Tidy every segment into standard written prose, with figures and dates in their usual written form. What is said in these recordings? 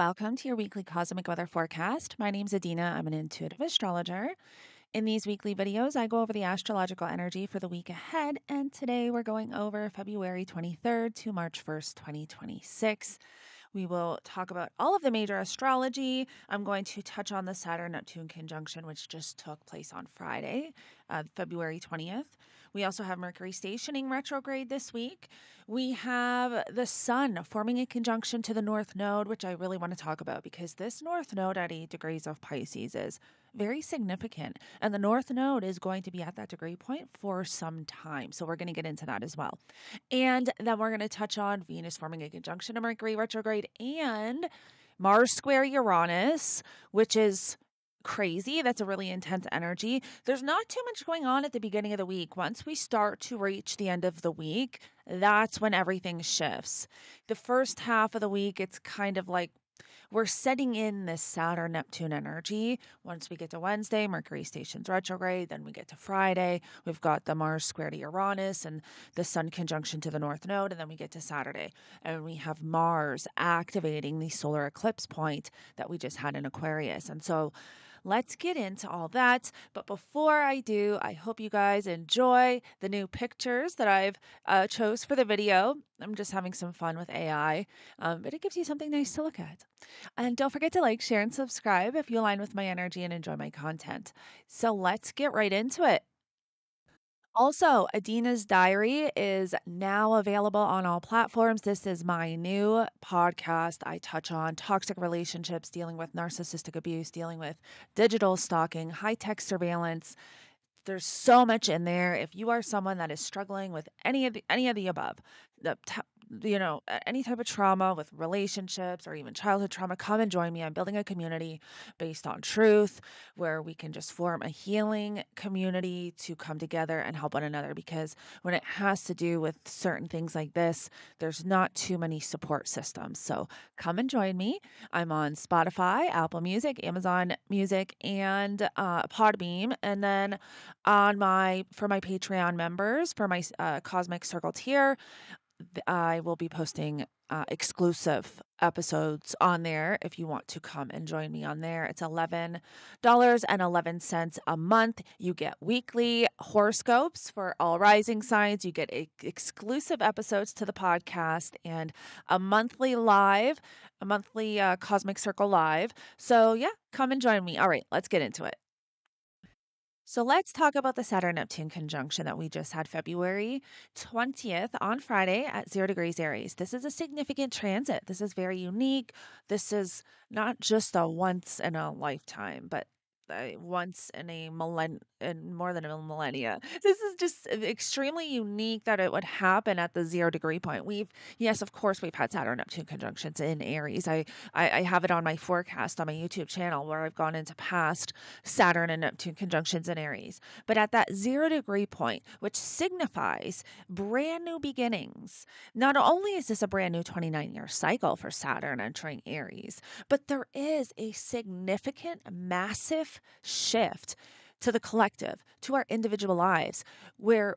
welcome to your weekly cosmic weather forecast. My name's Adeana. I'm an intuitive astrologer. In these weekly videos, I go over the astrological energy for the week ahead, and today we're going over February 23rd to March 1st, 2026. We will talk about all of the major astrology. I'm going to touch on the Saturn-Neptune conjunction, which just took place on Friday, February 20th. We also have Mercury Stationing Retrograde this week. We have the Sun forming a conjunction to the North Node, which I really want to talk about because this North Node at 8 degrees of Pisces is very significant. And the North Node is going to be at that degree point for some time. So we're going to get into that as well. And then we're going to touch on Venus forming a conjunction to Mercury retrograde and Mars square Uranus, which is crazy. That's a really intense energy. There's not too much going on at the beginning of the week. Once we start to reach the end of the week, that's when everything shifts. The first half of the week, it's kind of like we're setting in this Saturn-Neptune energy. Once we get to Wednesday, Mercury Stations Retrograde, then we get to Friday, we've got the Mars square to Uranus and the Sun conjunction to the North Node, and then we get to Saturday, and we have Mars activating the solar eclipse point that we just had in Aquarius. And so let's get into all that. But before I do, I hope you guys enjoy the new pictures that I've chose for the video. I'm just having some fun with AI, but it gives you something nice to look at. And don't forget to like, share, and subscribe if you align with my energy and enjoy my content. So let's get right into it. Also, Adeana's Diary is now available on all platforms. This is my new podcast. I touch on toxic relationships, dealing with narcissistic abuse, dealing with digital stalking, high tech surveillance. There's so much in there. If you are someone that is struggling with any of the above, any type of trauma with relationships or even childhood trauma, come and join me. I'm building a community based on truth where we can just form a healing community to come together and help one another. Because when it has to do with certain things like this, there's not too many support systems. So come and join me. I'm on Spotify, Apple Music, Amazon Music, and Podbeam. And then for my Patreon members, for my Cosmic Circle tier, I will be posting exclusive episodes on there. If you want to come and join me on there, it's $11.11 a month. You get weekly horoscopes for all rising signs. You get exclusive episodes to the podcast and a monthly Cosmic Circle live. So yeah, come and join me. All right, let's get into it. So let's talk about the Saturn-Neptune conjunction that we just had February 20th on Friday at 0 degrees Aries. This is a significant transit. This is very unique. This is not just a once in a lifetime, but once in more than a millennia. This is just extremely unique that it would happen at the 0 degree point. Yes, of course, we've had Saturn Neptune conjunctions in Aries. I have it on my forecast on my YouTube channel where I've gone into past Saturn and Neptune conjunctions in Aries. But at that 0 degree point, which signifies brand new beginnings, not only is this a brand new 29-year cycle for Saturn entering Aries, but there is a significant, massive shift to the collective, to our individual lives, where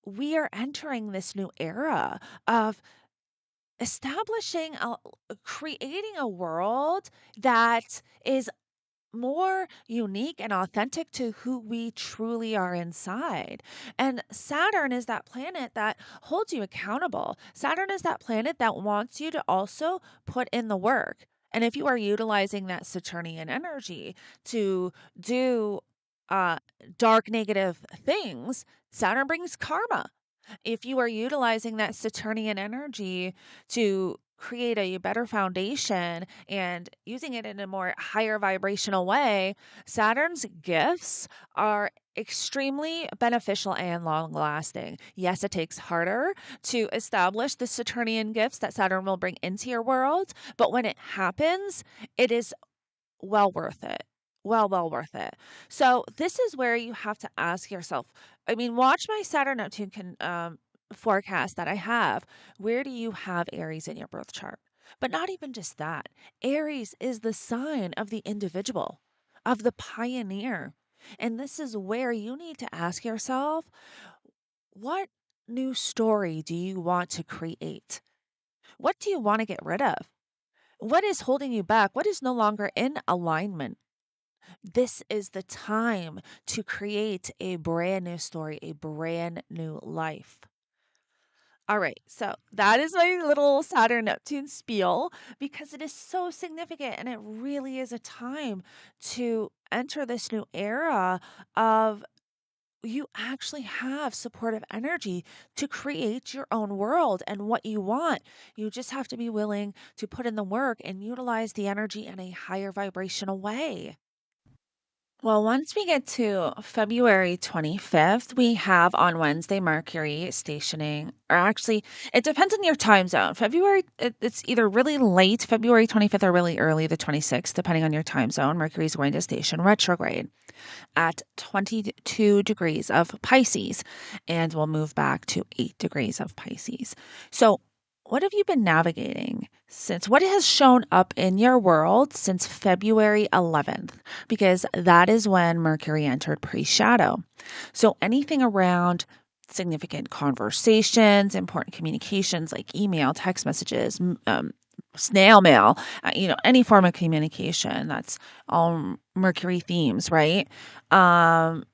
we are entering this new era of creating a world that is more unique and authentic to who we truly are inside. And Saturn is that planet that holds you accountable. Saturn is that planet that wants you to also put in the work. And if you are utilizing that Saturnian energy to do dark negative things, Saturn brings karma. If you are utilizing that Saturnian energy to create a better foundation and using it in a more higher vibrational way, Saturn's gifts are extremely beneficial and long lasting. Yes, it takes harder to establish the Saturnian gifts that Saturn will bring into your world, but when it happens, it is well worth it. Well worth it. So this is where you have to ask yourself. I mean, watch my Saturn Neptune forecast that I have. Where do you have Aries in your birth chart? But not even just that. Aries is the sign of the individual, of the pioneer. And this is where you need to ask yourself, what new story do you want to create? What do you want to get rid of? What is holding you back? What is no longer in alignment? This is the time to create a brand new story, a brand new life. All right, so that is my little Saturn Neptune spiel because it is so significant and it really is a time to enter this new era of you actually have supportive energy to create your own world and what you want. You just have to be willing to put in the work and utilize the energy in a higher vibrational way. Well, once we get to February 25th, we have on Wednesday Mercury stationing, or actually, it depends on your time zone. It's either really late, February 25th, or really early, the 26th, depending on your time zone. Mercury is going to station retrograde at 22 degrees of Pisces, and we'll move back to 8 degrees of Pisces. So, what have you been navigating since? What has shown up in your world since February 11th? Because that is when Mercury entered pre shadow. So, anything around significant conversations, important communications like email, text messages, snail mail, any form of communication that's all Mercury themes, right? Um,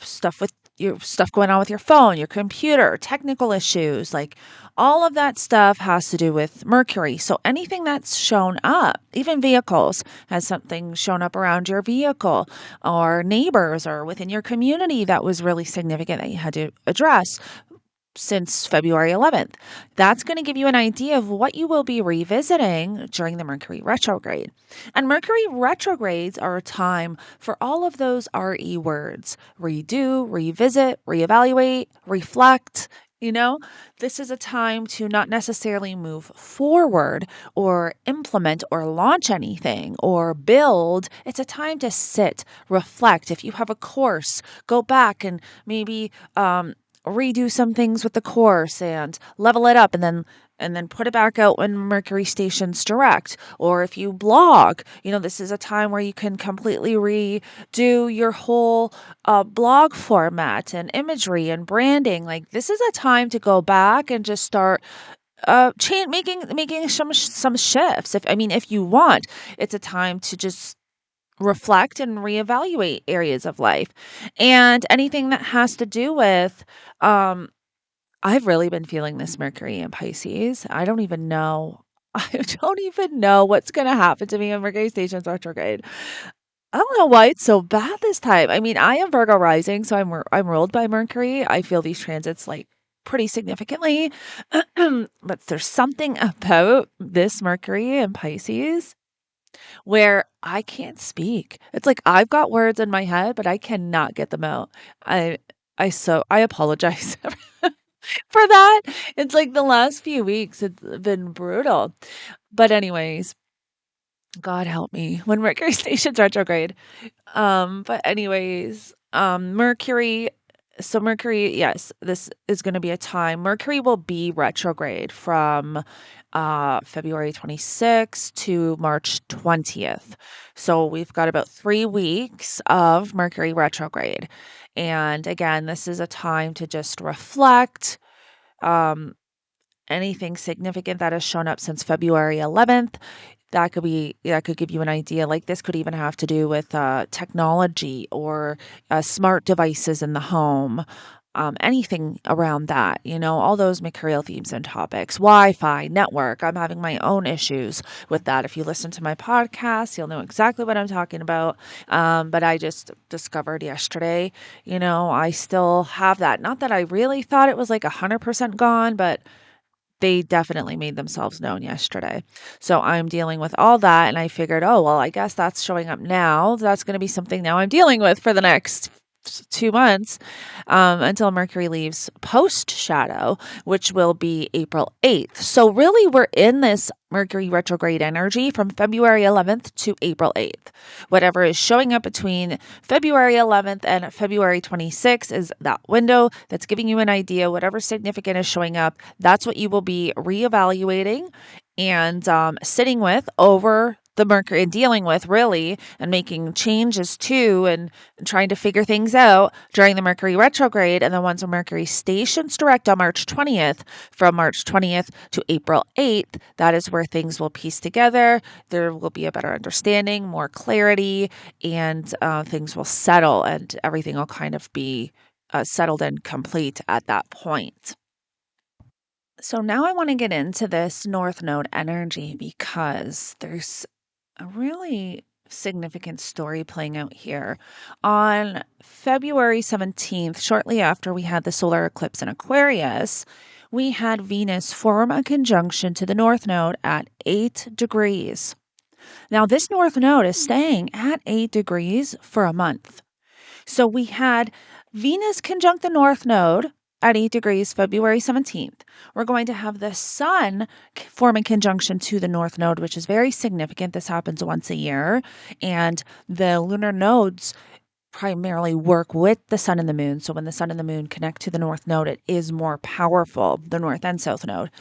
Stuff with your stuff going on with your phone, your computer, technical issues, like all of that stuff has to do with Mercury. So anything that's shown up, even vehicles, has something shown up around your vehicle or neighbors or within your community that was really significant that you had to address since February 11th. That's going to give you an idea of what you will be revisiting during the Mercury retrograde. And Mercury retrogrades are a time for all of those RE words: redo, revisit, reevaluate, reflect. This is a time to not necessarily move forward or implement or launch anything or build. It's a time to sit, reflect. If you have a course, go back and maybe redo some things with the course and level it up and then put it back out when Mercury stations direct. Or if you blog, this is a time where you can completely redo your whole blog format and imagery and branding. Like, this is a time to go back and just start making some shifts. If you want, it's a time to just reflect and reevaluate areas of life. And anything that has to do with, I've really been feeling this Mercury in Pisces. I don't even know. I don't even know what's going to happen to me in Mercury stations retrograde. I don't know why it's so bad this time. I am Virgo rising, so I'm ruled by Mercury. I feel these transits like pretty significantly. But there's something about this Mercury in Pisces where I can't speak. It's like I've got words in my head, but I cannot get them out. I I apologize for that. It's like the last few weeks it's been brutal. But anyways, God help me when Mercury stations retrograde. But anyways, Mercury, yes, this is going to be a time. Mercury will be retrograde from February 26th to March 20th. So we've got about 3 weeks of Mercury retrograde. And again, this is a time to just reflect. Um, Anything significant that has shown up since February 11th, that could give you an idea. Like, this could even have to do with technology or smart devices in the home. Anything around that, all those material themes and topics. Wi-Fi, network. I'm having my own issues with that. If you listen to my podcast, you'll know exactly what I'm talking about. But I just discovered yesterday, I still have that. Not that I really thought it was like 100% gone, but they definitely made themselves known yesterday. So I'm dealing with all that. And I figured, oh, well, I guess that's showing up now. That's going to be something now I'm dealing with for the next 2 months, until Mercury leaves post shadow, which will be April 8th. So really, we're in this Mercury retrograde energy from February 11th to April 8th. Whatever is showing up between February 11th and February 26th is that window that's giving you an idea. Whatever significant is showing up, that's what you will be reevaluating and sitting with over the Mercury and dealing with really and making changes to and trying to figure things out during the Mercury retrograde. And then once Mercury stations direct on March 20th, from March 20th to April 8th, that is where things will piece together. There will be a better understanding, more clarity, and things will settle and everything will kind of be settled and complete at that point. So now I want to get into this North Node energy because there's a really significant story playing out here. On February 17th, shortly after we had the solar eclipse in Aquarius, we had Venus form a conjunction to the North Node at 8 degrees. Now, this North Node is staying at 8 degrees for a month. So we had Venus conjunct the North Node at 8 degrees, February 17th. We're going to have the Sun form a conjunction to the North Node, which is very significant. This happens once a year. And the lunar nodes primarily work with the Sun and the Moon. So when the Sun and the Moon connect to the North Node, it is more powerful, the North and South Node.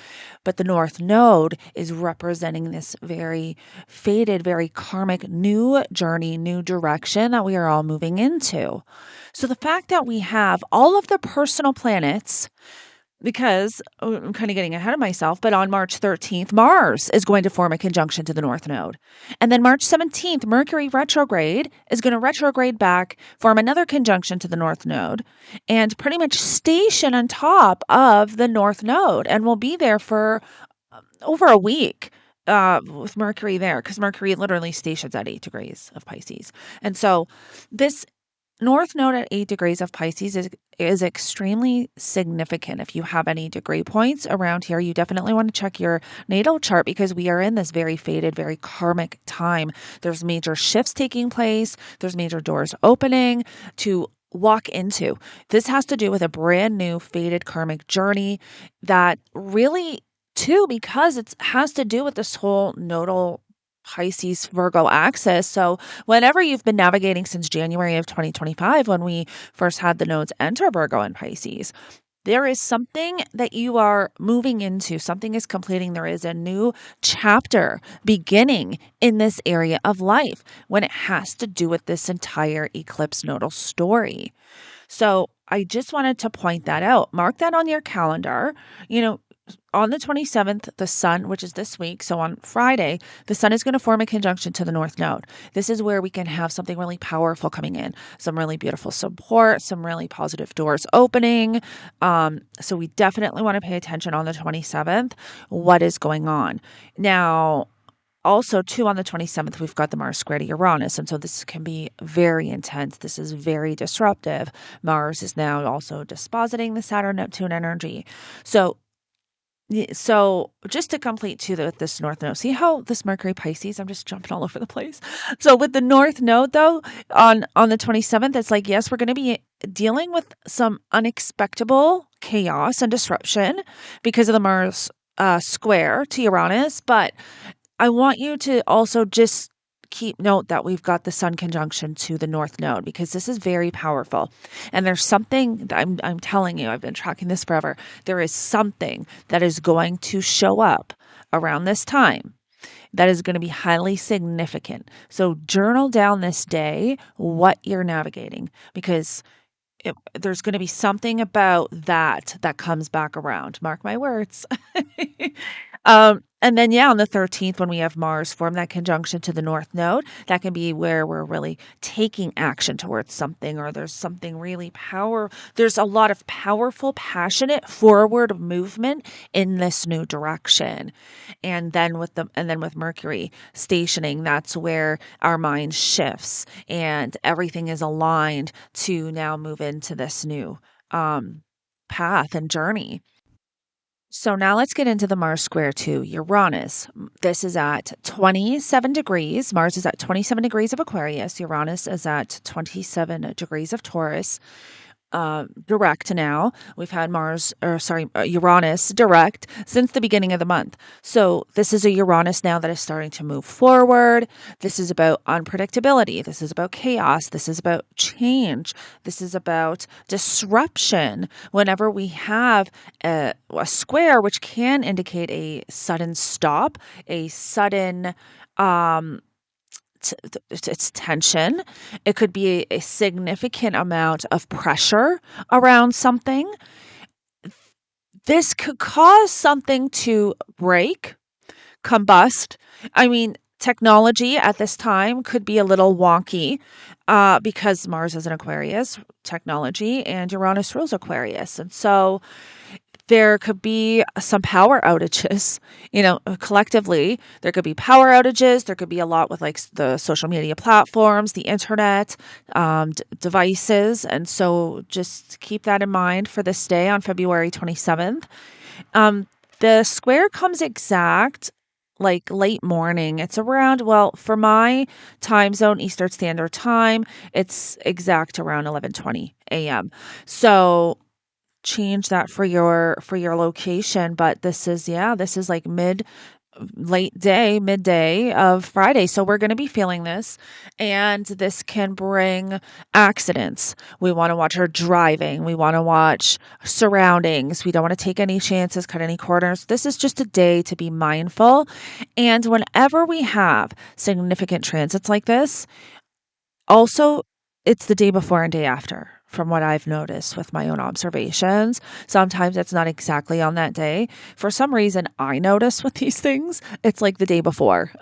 But the North Node is representing this very fated, very karmic new journey, new direction that we are all moving into. So the fact that we have all of the personal planets, because I'm kind of getting ahead of myself, but on March 13th, Mars is going to form a conjunction to the North Node. And then March 17th, Mercury retrograde is going to retrograde back, form another conjunction to the North Node, and pretty much station on top of the North Node. And we'll be there for over a week with Mercury there, because Mercury literally stations at 8 degrees of Pisces. And so this North Node at 8 degrees of Pisces is extremely significant. If you have any degree points around here, you definitely want to check your natal chart because we are in this very fated, very karmic time. There's major shifts taking place. There's major doors opening to walk into. This has to do with a brand new fated karmic journey that really, too, because it has to do with this whole nodal Pisces Virgo axis. So whenever you've been navigating since January of 2025, when we first had the nodes enter Virgo and Pisces, there is something that you are moving into. Something is completing. There is a new chapter beginning in this area of life when it has to do with this entire eclipse nodal story. So I just wanted to point that out. Mark that on your calendar. On the 27th, the Sun, which is this week, so on Friday, the Sun is going to form a conjunction to the North Node. This is where we can have something really powerful coming in, some really beautiful support, some really positive doors opening. So we definitely want to pay attention on the 27th, what is going on. Now, also, too, on the 27th, we've got the Mars square to Uranus. And so this can be very intense. This is very disruptive. Mars is now also dispositing the Saturn-Neptune energy. So just to complete too this North Node, see how this Mercury Pisces, I'm just jumping all over the place. So with the North Node though, on the 27th, it's like, yes, we're going to be dealing with some unexpected chaos and disruption because of the Mars square to Uranus. But I want you to also just keep note that we've got the Sun conjunction to the North Node because this is very powerful. And there's something that I'm telling you, I've been tracking this forever. There is something that is going to show up around this time that is going to be highly significant. So journal down this day what you're navigating because there's going to be something about that comes back around. Mark my words. And then, on the 13th, when we have Mars form that conjunction to the North Node, that can be where we're really taking action towards something, or there's something really there's a lot of powerful, passionate forward movement in this new direction. And then with Mercury stationing, that's where our mind shifts and everything is aligned to now move into this new path and journey. So now let's get into the Mars square to Uranus. This is at 27 degrees. Mars is at 27 degrees of Aquarius. Uranus is at 27 degrees of Taurus. Direct now. We've had Uranus direct since the beginning of the month. So this is a Uranus now that is starting to move forward. This is about unpredictability. This is about chaos. This is about change. This is about disruption. Whenever we have a square, which can indicate a sudden stop, a sudden it's tension. It could be a significant amount of pressure around something. This could cause something to break, combust. I mean, technology at this time could be a little wonky because Mars is an Aquarius technology and Uranus rules Aquarius. And so there could be some power outages, collectively. There could be power outages. There could be a lot with like the social media platforms, the internet, devices. And so just keep that in mind for this day on February 27th. Um, the square comes exact like late morning. It's around, well, for my time zone, Eastern Standard Time, it's exact around 11:20 a.m. So change that for your location, but this is like midday of Friday. So we're going to be feeling this, and this can bring accidents. We want to watch our driving. We want to watch surroundings. We don't want to take any chances, cut any corners. This is just a day to be mindful. And whenever we have significant transits like this, also, it's the day before and day after, from what I've noticed with my own observations. Sometimes it's not exactly on that day. For some reason, I notice with these things, it's like the day before.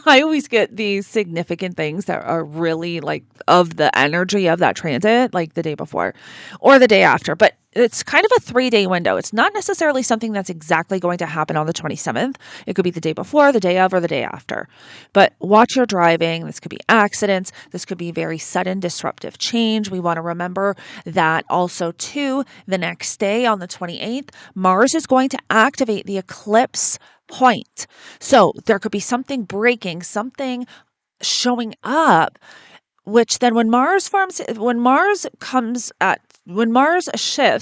I always get these significant things that are really like of the energy of that transit, like the day before or the day after. But it's kind of a 3-day window. It's not necessarily something that's exactly going to happen on the 27th. It could be the day before, the day of, or the day after. But watch your driving. This could be accidents. This could be very sudden disruptive change. We want to remember that also, too, the next day on the 28th, Mars is going to activate the eclipse point. So there could be something breaking, something showing up, which then when Mars shifts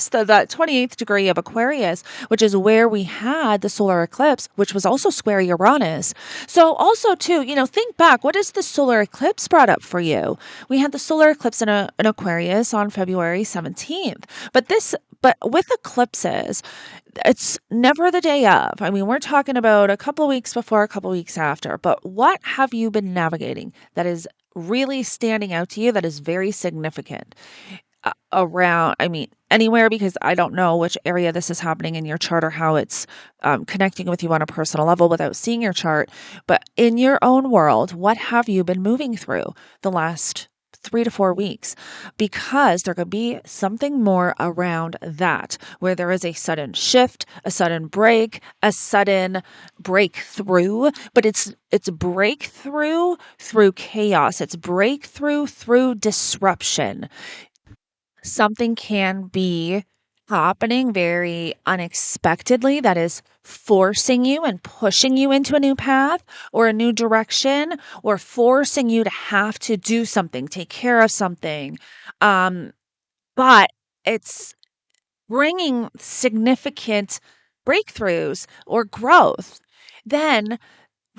that 28th degree of Aquarius, which is where we had the solar eclipse, which was also square Uranus. So also too, think back, what is the solar eclipse brought up for you? We had the solar eclipse in Aquarius on February 17th. But with eclipses, it's never the day of. I mean, we're talking about a couple of weeks before, a couple of weeks after. But what have you been navigating that is really standing out to you, that is very significant around, I mean, anywhere, because I don't know which area this is happening in your chart or how it's connecting with you on a personal level without seeing your chart. But in your own world, what have you been moving through the last 3 to 4 weeks? Because there could be something more around that, where there is a sudden shift, a sudden break, a sudden breakthrough, but it's breakthrough through chaos. It's breakthrough through disruption. Something can be happening very unexpectedly that is forcing you and pushing you into a new path or a new direction, or forcing you to have to do something, take care of something. Um, but it's bringing significant breakthroughs or growth. Then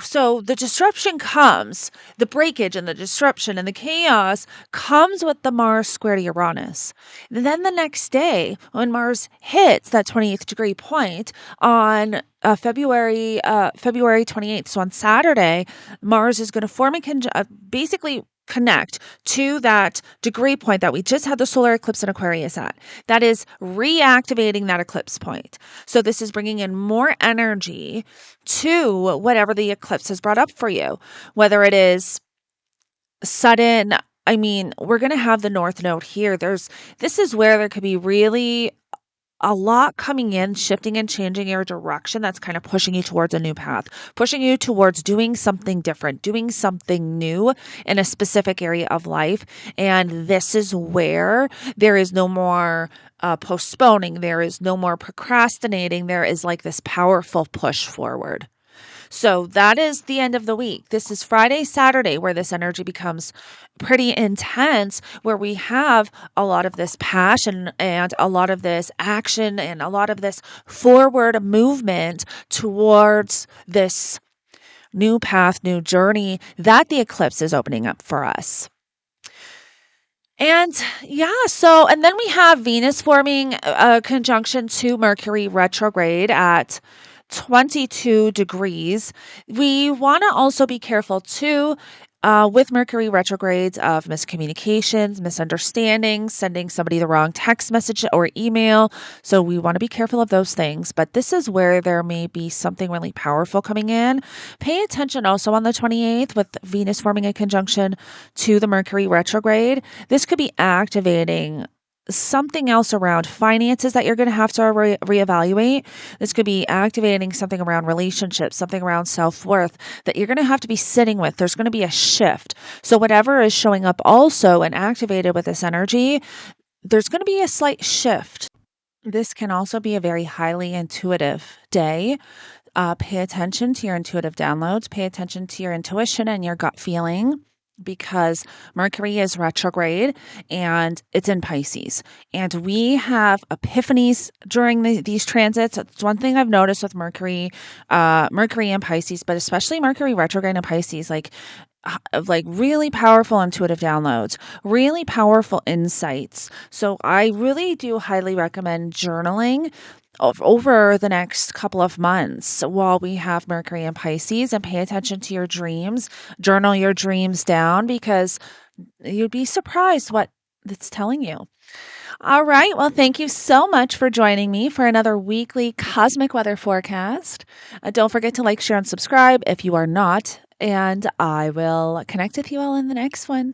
so the disruption comes, the breakage and the disruption and the chaos comes with the Mars square to Uranus. And then the next day, when Mars hits that 28th degree point on February 28th, so on Saturday, Mars is going to basically connect to that degree point that we just had the solar eclipse in Aquarius at. That is reactivating that eclipse point. So this is bringing in more energy to whatever the eclipse has brought up for you, whether it is sudden. I mean, we're going to have the North Node here. This is where there could be really a lot coming in, shifting and changing your direction. That's kind of pushing you towards a new path, pushing you towards doing something different, doing something new in a specific area of life. And this is where there is no more postponing. There is no more procrastinating. There is like this powerful push forward. So that is the end of the week. This is Friday, Saturday, where this energy becomes pretty intense, where we have a lot of this passion and a lot of this action and a lot of this forward movement towards this new path, new journey that the eclipse is opening up for us. And and then we have Venus forming a conjunction to Mercury retrograde at 22 degrees. We want to also be careful too with Mercury retrogrades of miscommunications, misunderstandings, sending somebody the wrong text message or email. So we want to be careful of those things. But this is where there may be something really powerful coming in. Pay attention also on the 28th with Venus forming a conjunction to the Mercury retrograde. This could be activating something else around finances that you're going to have to reevaluate. This could be activating something around relationships, something around self-worth that you're going to have to be sitting with. There's going to be a shift. So whatever is showing up also and activated with this energy, there's going to be a slight shift. This can also be a very highly intuitive day. Pay attention to your intuitive downloads. Pay attention to your intuition and your gut feeling because Mercury is retrograde and it's in Pisces. And we have epiphanies during these transits. It's one thing I've noticed with Mercury and Pisces, but especially Mercury retrograde and Pisces, like really powerful intuitive downloads, really powerful insights. So I really do highly recommend journaling over the next couple of months while we have Mercury and Pisces, and pay attention to your dreams. Journal your dreams down because you'd be surprised what it's telling you. All right. Well, thank you so much for joining me for another weekly cosmic weather forecast. Don't forget to like, share, and subscribe if you are not. And I will connect with you all in the next one.